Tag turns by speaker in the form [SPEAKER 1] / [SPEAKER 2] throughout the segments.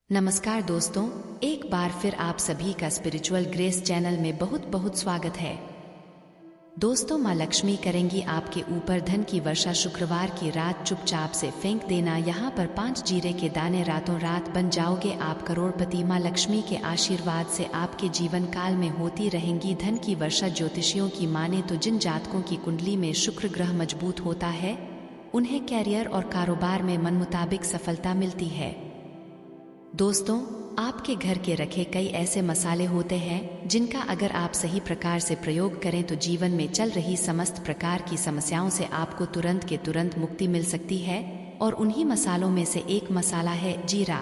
[SPEAKER 1] नमस्कार दोस्तों, एक बार फिर आप सभी का स्पिरिचुअल ग्रेस चैनल में बहुत बहुत स्वागत है। दोस्तों, माँ लक्ष्मी करेंगी आपके ऊपर धन की वर्षा। शुक्रवार की रात चुपचाप से फेंक देना यहाँ पर 5 जीरे के दाने, रातों रात बन जाओगे आप करोड़पति। माँ लक्ष्मी के आशीर्वाद से आपके जीवन काल में होती रहेंगी धन की वर्षा। ज्योतिषियों की माने तो जिन जातकों की कुंडली में शुक्र ग्रह मजबूत होता है उन्हें कैरियर और कारोबार में मन मुताबिक सफलता मिलती है। दोस्तों, आपके घर के रखे कई ऐसे मसाले होते हैं जिनका अगर आप सही प्रकार से प्रयोग करें तो जीवन में चल रही समस्त प्रकार की समस्याओं से आपको तुरंत के तुरंत मुक्ति मिल सकती है। और उन्हीं मसालों में से एक मसाला है जीरा,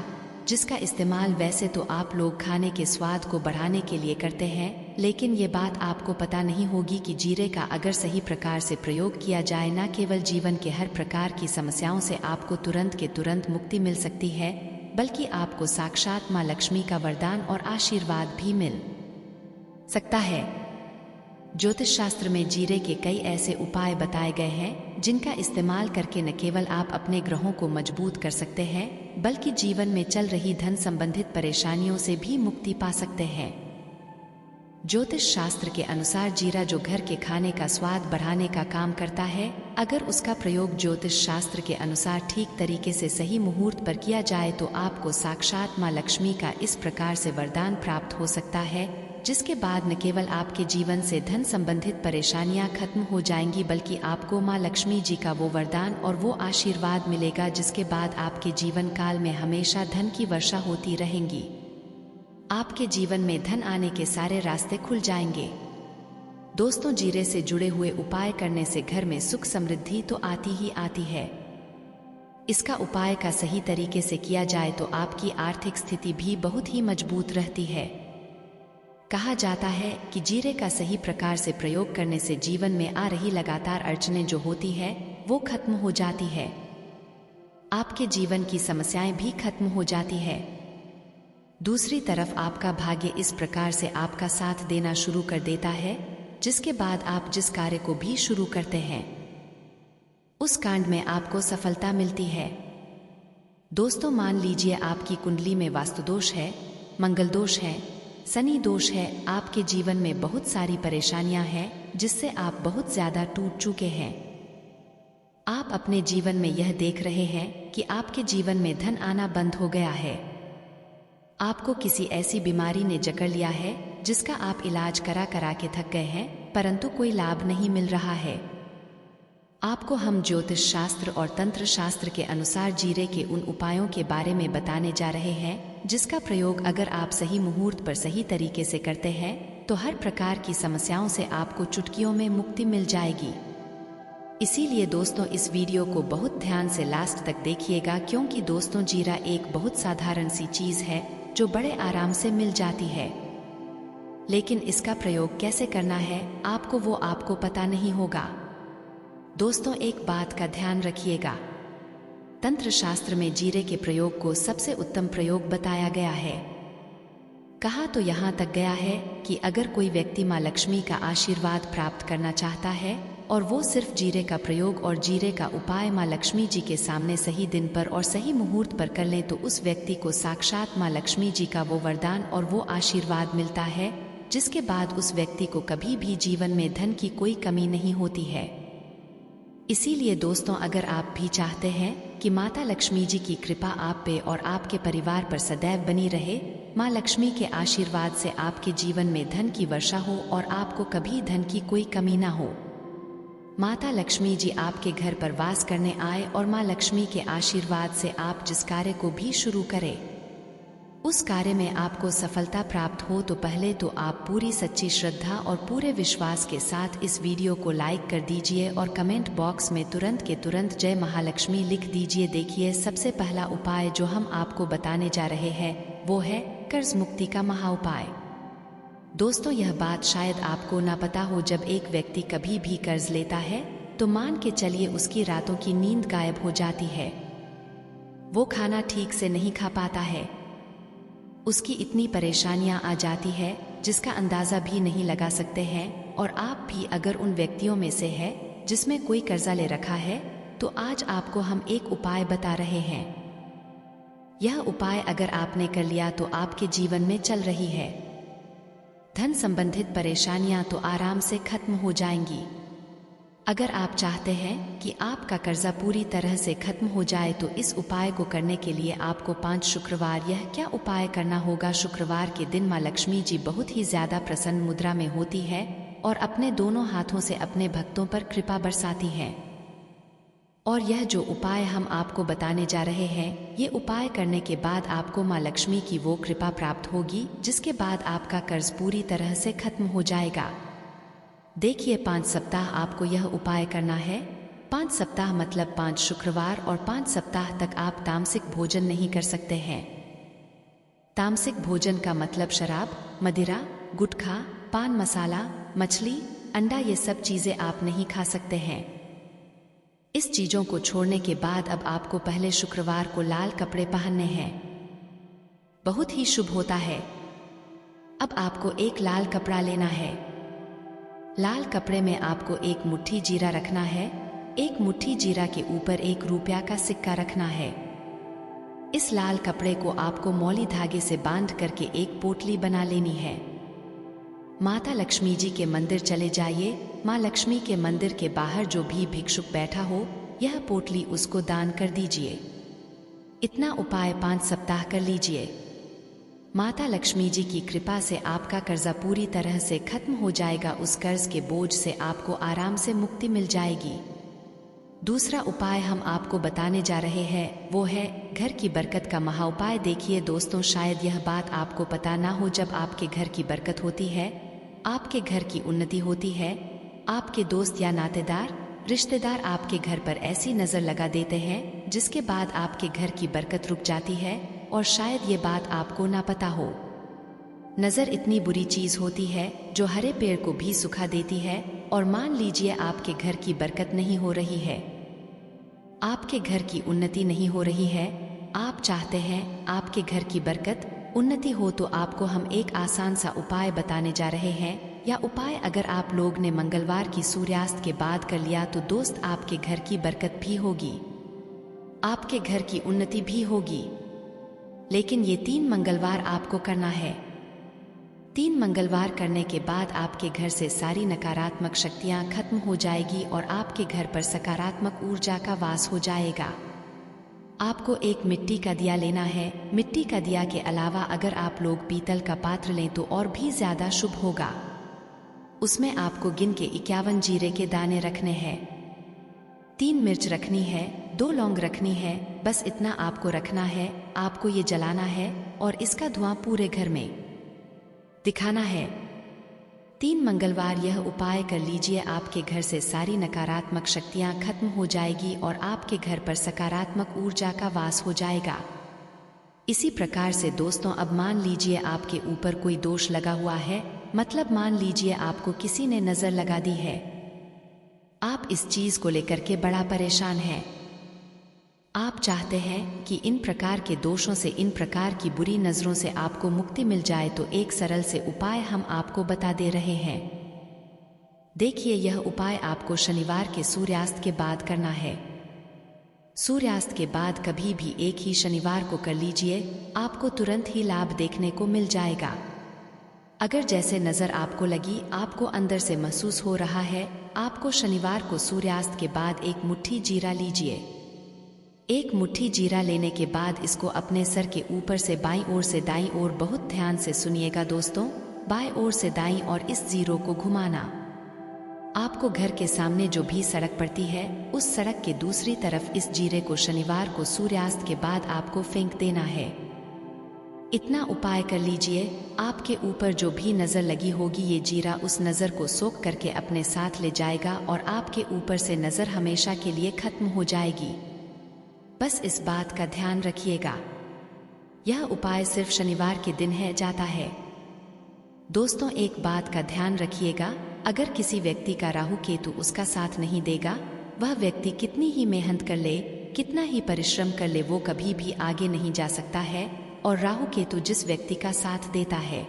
[SPEAKER 1] जिसका इस्तेमाल वैसे तो आप लोग खाने के स्वाद को बढ़ाने के लिए करते हैं, लेकिन ये बात आपको पता नहीं होगी कि जीरे का अगर सही प्रकार से प्रयोग किया जाए, न केवल जीवन के हर प्रकार की समस्याओं से आपको तुरंत के तुरंत मुक्ति मिल सकती है, बल्कि आपको साक्षात माँ लक्ष्मी का वरदान और आशीर्वाद भी मिल सकता है। ज्योतिष शास्त्र में जीरे के कई ऐसे उपाय बताए गए हैं जिनका इस्तेमाल करके न केवल आप अपने ग्रहों को मजबूत कर सकते हैं, बल्कि जीवन में चल रही धन संबंधित परेशानियों से भी मुक्ति पा सकते हैं। ज्योतिष शास्त्र के अनुसार जीरा जो घर के खाने का स्वाद बढ़ाने का काम करता है, अगर उसका प्रयोग ज्योतिष शास्त्र के अनुसार ठीक तरीके से सही मुहूर्त पर किया जाए तो आपको साक्षात माँ लक्ष्मी का इस प्रकार से वरदान प्राप्त हो सकता है, जिसके बाद न केवल आपके जीवन से धन संबंधित परेशानियां खत्म हो जाएंगी, बल्कि आपको माँ लक्ष्मी जी का वो वरदान और वो आशीर्वाद मिलेगा जिसके बाद आपके जीवन काल में हमेशा धन की वर्षा होती रहेंगी। आपके जीवन में धन आने के सारे रास्ते खुल जाएंगे। दोस्तों, जीरे से जुड़े हुए उपाय करने से घर में सुख समृद्धि तो आती ही आती है। इसका उपाय का सही तरीके से किया जाए तो आपकी आर्थिक स्थिति भी बहुत ही मजबूत रहती है। कहा जाता है कि जीरे का सही प्रकार से प्रयोग करने से जीवन में आ रही लगातार अड़चनें जो होती है वो खत्म हो जाती है। आपके जीवन की समस्याएं भी खत्म हो जाती है। दूसरी तरफ आपका भाग्य इस प्रकार से आपका साथ देना शुरू कर देता है, जिसके बाद आप जिस कार्य को भी शुरू करते हैं उस कांड में आपको सफलता मिलती है। दोस्तों, मान लीजिए आपकी कुंडली में वास्तु दोष है, मंगल दोष है, शनि दोष है, आपके जीवन में बहुत सारी परेशानियां हैं जिससे आप बहुत ज्यादा टूट चुके हैं। आप अपने जीवन में यह देख रहे हैं कि आपके जीवन में धन आना बंद हो गया है। आपको किसी ऐसी बीमारी ने जकड़ लिया है जिसका आप इलाज करा करा के थक गए हैं, परंतु कोई लाभ नहीं मिल रहा है। आपको हम ज्योतिष शास्त्र और तंत्र शास्त्र के अनुसार जीरे के उन उपायों के बारे में बताने जा रहे हैं जिसका प्रयोग अगर आप सही मुहूर्त पर सही तरीके से करते हैं तो हर प्रकार की समस्याओं से आपको चुटकियों में मुक्ति मिल जाएगी। इसीलिए दोस्तों, इस वीडियो को बहुत ध्यान से लास्ट तक देखिएगा, क्योंकि दोस्तों जीरा एक बहुत साधारण सी चीज है जो बड़े आराम से मिल जाती है, लेकिन इसका प्रयोग कैसे करना है आपको पता नहीं होगा। दोस्तों, एक बात का ध्यान रखिएगा, तंत्र शास्त्र में जीरे के प्रयोग को सबसे उत्तम प्रयोग बताया गया है। कहा तो यहाँ तक गया है कि अगर कोई व्यक्ति माँ लक्ष्मी का आशीर्वाद प्राप्त करना चाहता है और वो सिर्फ जीरे का प्रयोग और जीरे का उपाय माँ लक्ष्मी जी के सामने सही दिन पर और सही मुहूर्त पर कर ले तो उस व्यक्ति को साक्षात माँ लक्ष्मी जी का वो वरदान और वो आशीर्वाद मिलता है, जिसके बाद उस व्यक्ति को कभी भी जीवन में धन की कोई कमी नहीं होती है। इसीलिए दोस्तों, अगर आप भी चाहते हैं कि माता लक्ष्मी जी की कृपा आप पे और आपके परिवार पर सदैव बनी रहे, माँ लक्ष्मी के आशीर्वाद से आपके जीवन में धन की वर्षा हो और आपको कभी धन की कोई कमी ना हो, माता लक्ष्मी जी आपके घर पर वास करने आए और माँ लक्ष्मी के आशीर्वाद से आप जिस कार्य को भी शुरू करें उस कार्य में आपको सफलता प्राप्त हो, तो पहले तो आप पूरी सच्ची श्रद्धा और पूरे विश्वास के साथ इस वीडियो को लाइक कर दीजिए और कमेंट बॉक्स में तुरंत के तुरंत जय महालक्ष्मी लिख दीजिए। देखिए, सबसे पहला उपाय जो हम आपको बताने जा रहे हैं वो है कर्ज मुक्ति का महाउपाय। दोस्तों, यह बात शायद आपको ना पता हो, जब एक व्यक्ति कभी भी कर्ज लेता है तो मान के चलिए उसकी रातों की नींद गायब हो जाती है, वो खाना ठीक से नहीं खा पाता है, उसकी इतनी परेशानियां आ जाती है जिसका अंदाजा भी नहीं लगा सकते हैं। और आप भी अगर उन व्यक्तियों में से है जिसमें कोई कर्जा ले रखा है तो आज आपको हम एक उपाय बता रहे हैं। यह उपाय अगर आपने कर लिया तो आपके जीवन में चल रही है धन संबंधित परेशानियां तो आराम से खत्म हो जाएंगी। अगर आप चाहते हैं कि आपका कर्जा पूरी तरह से खत्म हो जाए तो इस उपाय को करने के लिए आपको 5 शुक्रवार यह क्या उपाय करना होगा। शुक्रवार के दिन माँ लक्ष्मी जी बहुत ही ज्यादा प्रसन्न मुद्रा में होती है और अपने दोनों हाथों से अपने भक्तों पर कृपा बरसाती है। और यह जो उपाय हम आपको बताने जा रहे हैं, ये उपाय करने के बाद आपको माँ लक्ष्मी की वो कृपा प्राप्त होगी जिसके बाद आपका कर्ज पूरी तरह से खत्म हो जाएगा। देखिए 5 सप्ताह आपको यह उपाय करना है। 5 सप्ताह मतलब 5 शुक्रवार और 5 सप्ताह तक आप तामसिक भोजन नहीं कर सकते हैं। तामसिक भोजन का मतलब शराब, मदिरा, गुटखा, पान मसाला, मछली, अंडा ये सब चीजें आप नहीं खा सकते हैं। इस चीजों को छोड़ने के बाद अब आपको पहले शुक्रवार को लाल कपड़े पहनने हैं। बहुत ही शुभ होता है। अब आपको एक लाल कपड़ा लेना है। लाल कपड़े में आपको एक मुट्ठी जीरा रखना है। एक मुट्ठी जीरा के ऊपर 1 रुपया का सिक्का रखना है। इस लाल कपड़े को आपको मौली धागे से बांध करके एक पोटली बना लेनी है। माता लक्ष्मी जी के मंदिर चले जाइए। माँ लक्ष्मी के मंदिर के बाहर जो भी भिक्षुक बैठा हो, यह पोटली उसको दान कर दीजिए। इतना उपाय 5 सप्ताह कर लीजिए। माता लक्ष्मी जी की कृपा से आपका कर्जा पूरी तरह से खत्म हो जाएगा। उस कर्ज के बोझ से आपको आराम से मुक्ति मिल जाएगी। दूसरा उपाय हम आपको बताने जा रहे हैं, वो है घर की बरकत का महाउपाय। देखिए दोस्तों, शायद यह बात आपको पता ना हो, जब आपके घर की बरकत होती है, आपके घर की उन्नति होती है, आपके दोस्त या नातेदार, रिश्तेदार आपके घर पर ऐसी नजर लगा देते हैं जिसके बाद आपके घर की बरकत रुक जाती है। और शायद ये बात आपको ना पता हो, नजर इतनी बुरी चीज होती है जो हरे पेड़ को भी सुखा देती है। और मान लीजिए आपके घर की बरकत नहीं हो रही है, आपके घर की उन्नति नहीं हो रही है, आप चाहते हैं आपके घर की बरकत उन्नति हो, तो आपको हम एक आसान सा उपाय बताने जा रहे हैं। या उपाय अगर आप लोग ने मंगलवार की सूर्यास्त के बाद कर लिया तो दोस्त आपके घर की बरकत भी होगी, आपके घर की उन्नति भी होगी। लेकिन ये 3 मंगलवार आपको करना है। 3 मंगलवार करने के बाद आपके घर से सारी नकारात्मक शक्तियां खत्म हो जाएगी और आपके घर पर सकारात्मक ऊर्जा का वास हो जाएगा। आपको एक मिट्टी का दिया लेना है। मिट्टी का दिया के अलावा अगर आप लोग पीतल का पात्र लें तो और भी ज्यादा शुभ होगा। उसमें आपको गिन के 51 जीरे के दाने रखने हैं, 3 मिर्च रखनी है, 2 लौंग रखनी है। बस इतना आपको रखना है। आपको ये जलाना है और इसका धुआं पूरे घर में दिखाना है। 3 मंगलवार यह उपाय कर लीजिए, आपके घर से सारी नकारात्मक शक्तियां खत्म हो जाएगी और आपके घर पर सकारात्मक ऊर्जा का वास हो जाएगा। इसी प्रकार से दोस्तों, अब मान लीजिए आपके ऊपर कोई दोष लगा हुआ है, मतलब मान लीजिए आपको किसी ने नजर लगा दी है, आप इस चीज को लेकर के बड़ा परेशान हैं। आप चाहते हैं कि इन प्रकार के दोषों से, इन प्रकार की बुरी नजरों से आपको मुक्ति मिल जाए, तो एक सरल से उपाय हम आपको बता दे रहे हैं। देखिए, यह उपाय आपको शनिवार के सूर्यास्त के बाद करना है। सूर्यास्त के बाद कभी भी एक ही शनिवार को कर लीजिए, आपको तुरंत ही लाभ देखने को मिल जाएगा। अगर जैसे नजर आपको लगी, आपको अंदर से महसूस हो रहा है, आपको शनिवार को सूर्यास्त के बाद एक मुट्ठी जीरा लीजिए। एक मुट्ठी जीरा लेने के बाद इसको अपने सर के ऊपर से बाईं ओर से दाईं ओर, बहुत ध्यान से सुनिएगा दोस्तों, बाईं ओर से दाईं और इस जीरो को घुमाना। आपको घर के सामने जो भी सड़क पड़ती है, उस सड़क के दूसरी तरफ इस जीरे को शनिवार को सूर्यास्त के बाद आपको फेंक देना है। इतना उपाय कर लीजिए, आपके ऊपर जो भी नजर लगी होगी, ये जीरा उस नजर को सोख करके अपने साथ ले जाएगा और आपके ऊपर से नजर हमेशा के लिए खत्म हो जाएगी। बस इस बात का ध्यान रखिएगा। यह उपाय सिर्फ शनिवार के दिन है जाता है। दोस्तों, एक बात का ध्यान रखिएगा, अगर किसी व्यक्ति का राहु केतु उसका साथ नहीं देगा, वह व्यक्ति कितनी ही मेहनत कर ले, कितना ही परिश्रम कर ले, वो कभी भी आगे नहीं जा सकता है। और राहु केतु जिस व्यक्ति का साथ देता है,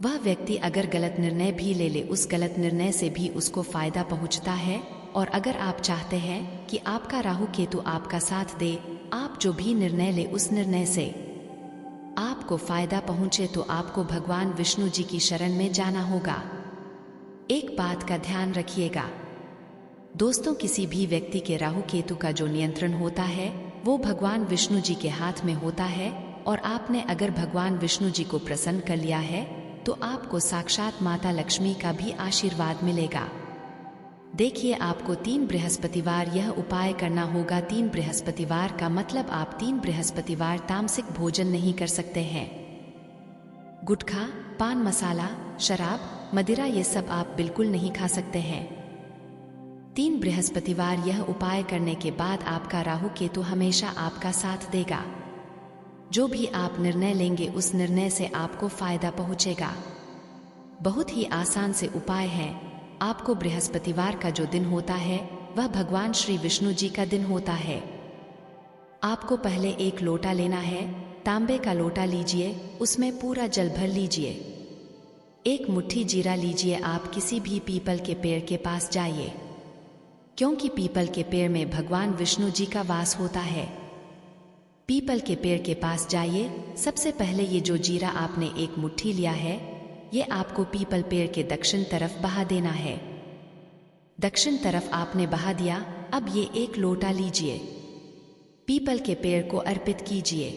[SPEAKER 1] वह व्यक्ति अगर गलत निर्णय भी ले ले, उस गलत निर्णय से भी उसको फायदा पहुंचता है। और अगर आप चाहते हैं कि आपका राहु केतु आपका साथ दे, आप जो भी निर्णय ले उस निर्णय से आपको फायदा पहुंचे तो आपको भगवान विष्णु जी की शरण में जाना होगा। एक बात का ध्यान रखिएगा दोस्तों, किसी भी व्यक्ति के राहु केतु का जो नियंत्रण होता है वो भगवान विष्णु जी के हाथ में होता है, और आपने अगर भगवान विष्णु जी को प्रसन्न कर लिया है तो आपको साक्षात माता लक्ष्मी का भी आशीर्वाद मिलेगा। देखिए, आपको 3 बृहस्पतिवार यह उपाय करना होगा। 3 बृहस्पतिवार का मतलब आप 3 बृहस्पतिवार तामसिक भोजन नहीं कर सकते हैं। गुटखा, पान मसाला, शराब, मदिरा ये सब आप बिल्कुल नहीं खा सकते हैं। 3 बृहस्पतिवार यह उपाय करने के बाद आपका राहु केतु हमेशा आपका साथ देगा। जो भी आप निर्णय लेंगे उस निर्णय से आपको फायदा पहुंचेगा। बहुत ही आसान से उपाय है। आपको बृहस्पतिवार का जो दिन होता है वह भगवान श्री विष्णु जी का दिन होता है। आपको पहले एक लोटा लेना है, तांबे का लोटा लीजिए, उसमें पूरा जल भर लीजिए। एक मुट्ठी जीरा लीजिए। आप किसी भी पीपल के पेड़ के पास जाइए, क्योंकि पीपल के पेड़ में भगवान विष्णु जी का वास होता है। पीपल के पेड़ के पास जाइए। सबसे पहले ये जो जीरा आपने एक मुट्ठी लिया है ये आपको पीपल पेड़ के दक्षिण तरफ बहा देना है। दक्षिण तरफ आपने बहा दिया। अब ये एक लोटा लीजिए, पीपल के पेड़ को अर्पित कीजिए।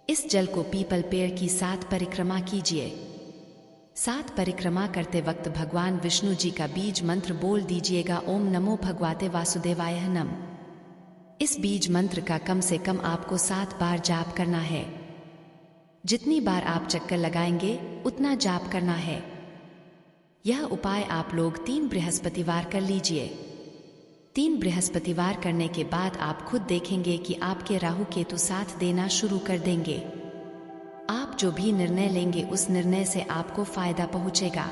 [SPEAKER 1] इस जल को पीपल पेड़ की 7 परिक्रमा कीजिए। 7 परिक्रमा करते वक्त भगवान विष्णु जी का बीज मंत्र बोल दीजिएगा, ओम नमो भगवते वासुदेवाय नम। इस बीज मंत्र का कम से कम आपको 7 बार जाप करना है। जितनी बार आप चक्कर लगाएंगे उतना जाप करना है। यह उपाय आप लोग 3 बृहस्पतिवार कर लीजिए। 3 बृहस्पतिवार करने के बाद आप खुद देखेंगे कि आपके राहु केतु साथ देना शुरू कर देंगे। आप जो भी निर्णय लेंगे उस निर्णय से आपको फायदा पहुंचेगा।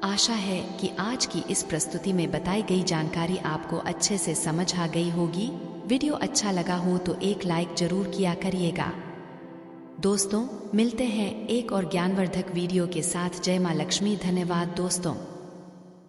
[SPEAKER 1] आशा है कि आज की इस प्रस्तुति में बताई गई जानकारी आपको अच्छे से समझ आ गई होगी। वीडियो अच्छा लगा हो तो एक लाइक जरूर किया करिएगा। दोस्तों, मिलते हैं एक और ज्ञानवर्धक वीडियो के साथ। जय मां लक्ष्मी। धन्यवाद दोस्तों।